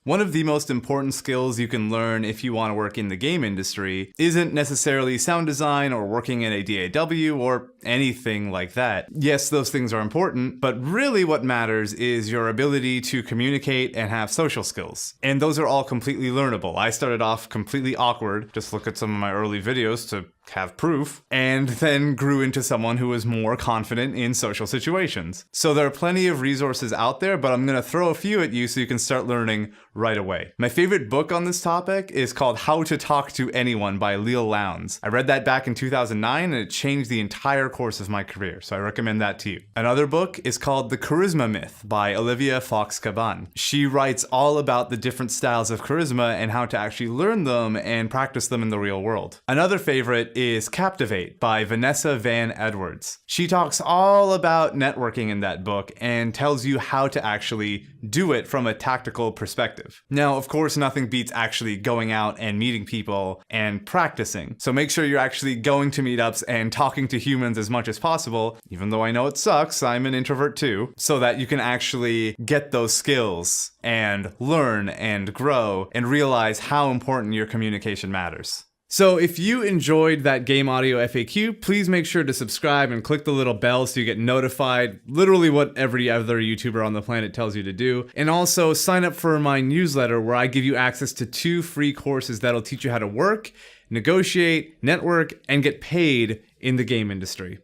One of the most important skills you can learn if you want to work in the game industry isn't necessarily sound design or working in a DAW or anything like that. Yes, those things are important, but really what matters is your ability to communicate and have social skills. And those are all completely learnable. I started off completely awkward, just look at some of my early videos to have proof, and then grew into someone who was more confident in social situations. So there are plenty of resources out there, but I'm gonna throw a few at you so you can start learning right away. My favorite book on this topic is called How to Talk to Anyone by Leal Lowndes. I read that back in 2009 and it changed the entire course of my career, so I recommend that to you. Another book is called The Charisma Myth by Olivia Fox-Caban. She writes all about the different styles of charisma and how to actually learn them and practice them in the real world. Another favorite is Captivate by Vanessa Van Edwards. She talks all about networking in that book and tells you how to actually do it from a tactical perspective. Now, of course, nothing beats actually going out and meeting people and practicing. So make sure you're actually going to meetups and talking to humans as much as possible, even though I know it sucks, I'm an introvert too, so that you can actually get those skills and learn and grow and realize how important your communication matters. So if you enjoyed that game audio FAQ, please make sure to subscribe and click the little bell so you get notified, literally what every other YouTuber on the planet tells you to do. And also sign up for my newsletter where I give you access to 2 free courses that'll teach you how to work, negotiate, network, and get paid in the game industry.